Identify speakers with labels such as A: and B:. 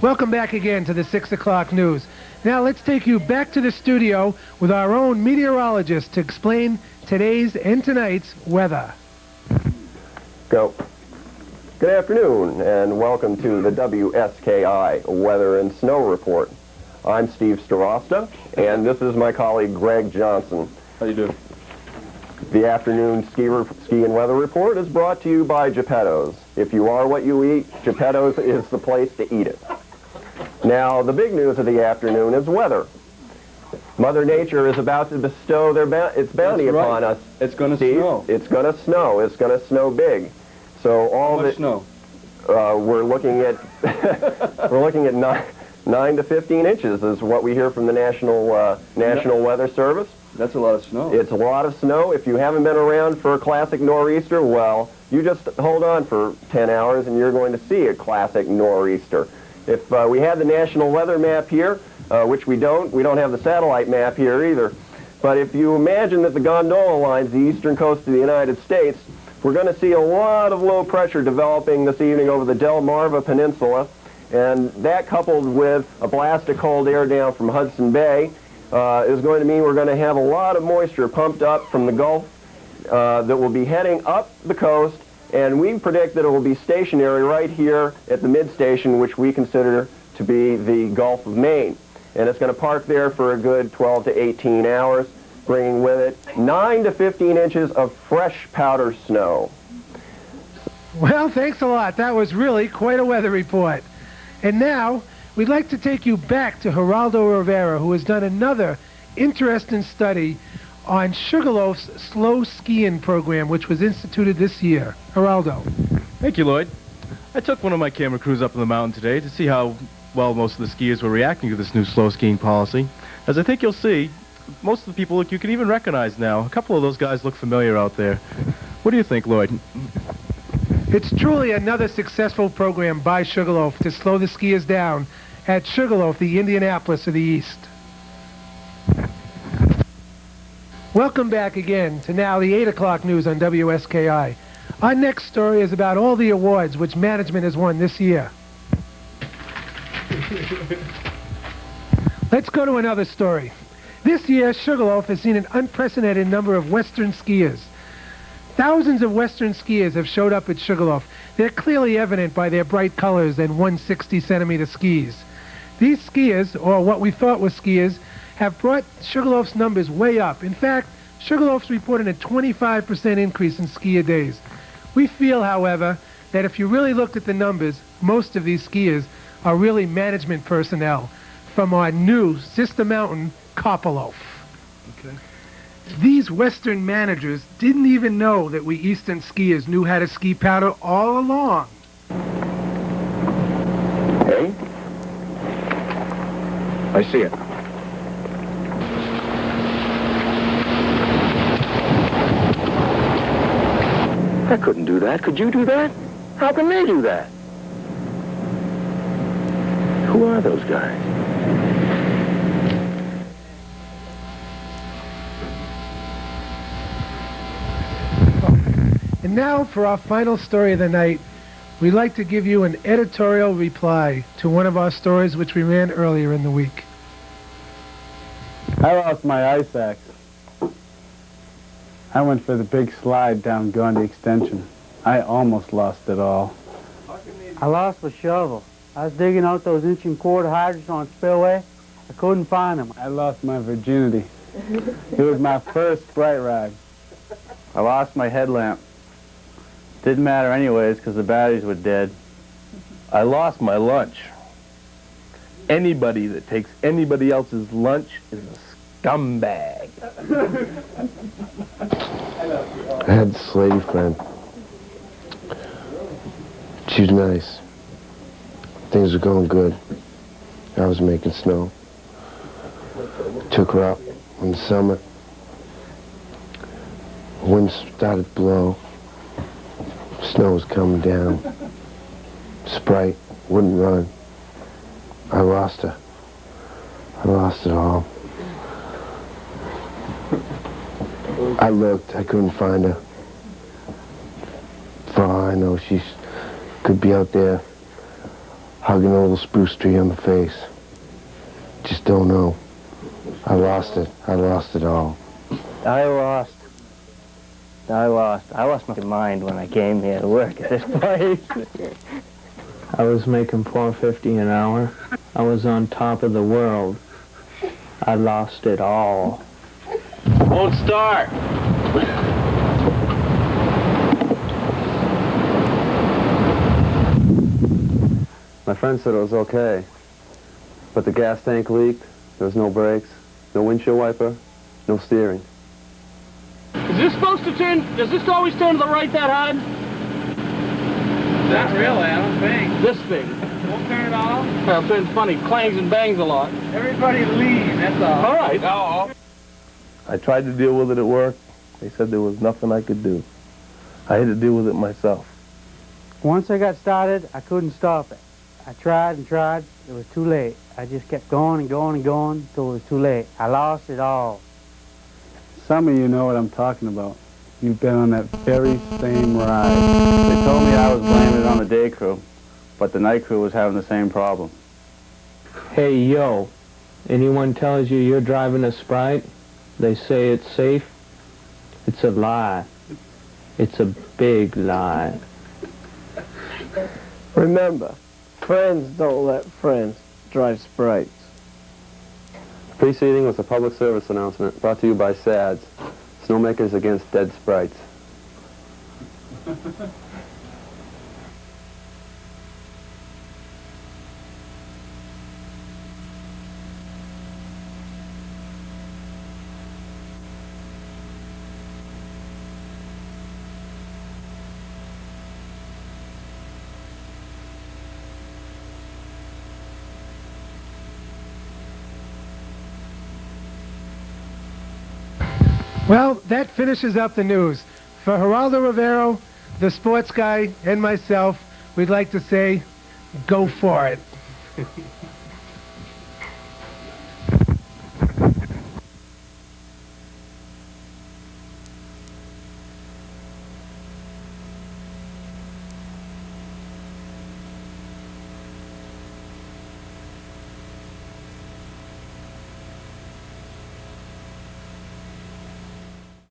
A: Welcome back again to the 6 o'clock news. Now let's take you back to the studio with our own meteorologist to explain today's and tonight's weather.
B: Go. Good afternoon and welcome to the WSKI Weather and Snow Report. I'm Steve Starosta and this is my colleague Greg Johnson.
C: How you doing?
B: The afternoon ski and weather report is brought to you by Geppetto's. If you are what you eat, Geppetto's is the place to eat it. Now, the big news of the afternoon is weather. Mother Nature is about to bestow its bounty upon us.
C: It's going to snow.
B: It's going to snow. It's going to snow big. So all
C: How much snow?
B: We're looking at 9 to 15 inches is what we hear from the National Weather Service.
C: That's a lot of snow.
B: It's a lot of snow. If you haven't been around for a classic nor'easter, well, you just hold on for 10 hours and you're going to see a classic nor'easter. If we had the national weather map here, which we don't have the satellite map here either, but if you imagine that the gondola lines the eastern coast of the United States, we're going to see a lot of low pressure developing this evening over the Delmarva Peninsula, and that coupled with a blast of cold air down from Hudson Bay is going to mean we're going to have a lot of moisture pumped up from the Gulf that will be heading up the coast, and we predict that it will be stationary right here at the mid-station, which we consider to be the Gulf of Maine. And it's going to park there for a good 12 to 18 hours, bringing with it 9 to 15 inches of fresh powder snow.
A: Well, thanks a lot. That was really quite a weather report. And now, we'd like to take you back to Geraldo Rivera, who has done another interesting study on Sugarloaf's slow skiing program, which was instituted this year. Geraldo.
D: Thank you, Lloyd. I took one of my camera crews up on the mountain today to see how well most of the skiers were reacting to this new slow skiing policy. As I think you'll see, most of the people you can even recognize now. A couple of those guys look familiar out there. What do you think, Lloyd?
A: It's truly another successful program by Sugarloaf to slow the skiers down at Sugarloaf, the Indianapolis of the East. Welcome back again to now the 8 o'clock news on WSKI. Our next story is about all the awards which management has won this year. Let's go to another story. This year, Sugarloaf has seen an unprecedented number of Western skiers. Thousands of Western skiers have showed up at Sugarloaf. They're clearly evident by their bright colors and 160-centimeter skis. These skiers, or what we thought were skiers, have brought Sugarloaf's numbers way up. In fact, Sugarloaf's reported a 25% increase in skier days. We feel, however, that if you really looked at the numbers, most of these skiers are really management personnel from our new sister mountain, Copperloaf.
D: Okay.
A: These Western managers didn't even know that we Eastern skiers knew how to ski powder all along.
E: Hey? I see it. I couldn't do that. Could you do that? How can they do that? Who are those guys?
A: And now for our final story of the night, we'd like to give you an editorial reply to one of our stories which we ran earlier in the week.
F: I lost my ice axe. I went for the big slide down Gandhi Extension. I almost lost it all.
G: I lost my shovel. I was digging out those inch and quarter hydrants on Spillway. I couldn't find them.
F: I lost my virginity. It was my first bright ride.
H: I lost my headlamp. Didn't matter anyways because the batteries were dead.
D: I lost my lunch. Anybody that takes anybody else's lunch is a scumbag.
I: I had this lady friend. She was nice. Things were going good. I was making snow. Took her out on the summit. Wind started to blow. Snow was coming down. Sprite wouldn't run. I lost her. I lost it all. I looked, I couldn't find her. For all I know, she could be out there hugging a little spruce tree on the face. Just don't know. I lost it. I lost it all.
J: I lost my mind when I came here to work at this place.
K: I was making $4.50 an hour. I was on top of the world. I lost it all.
J: Won't start.
C: My friend said it was okay, but the gas tank leaked. There was no brakes, no windshield wiper, no steering.
J: Is this supposed to turn, does this always turn to the right that hard?
H: Not really, I don't think.
J: This big.
H: Won't turn at all?
J: Well, it turns funny, clangs and bangs a lot.
H: Everybody leave, that's all.
J: All right.
H: Oh.
L: I tried to deal with it at work. They said there was nothing I could do. I had to deal with it myself.
G: Once I got started, I couldn't stop it. I tried and tried. It was too late. I just kept going and going and going until it was too late. I lost it all.
F: Some of you know what I'm talking about. You've been on that very same ride.
H: They told me I was blaming it on the day crew, but the night crew was having the same problem.
K: Hey, yo, anyone tells you you're driving a Sprite, they say it's safe, it's a lie. It's a big lie.
L: Remember, friends don't let friends drive Sprites.
C: The preceding was a public service announcement brought to you by SADS, Snowmakers Against Dead Sprites.
A: Well, that finishes up the news. For Geraldo Rivero, the sports guy, and myself, we'd like to say, go for it.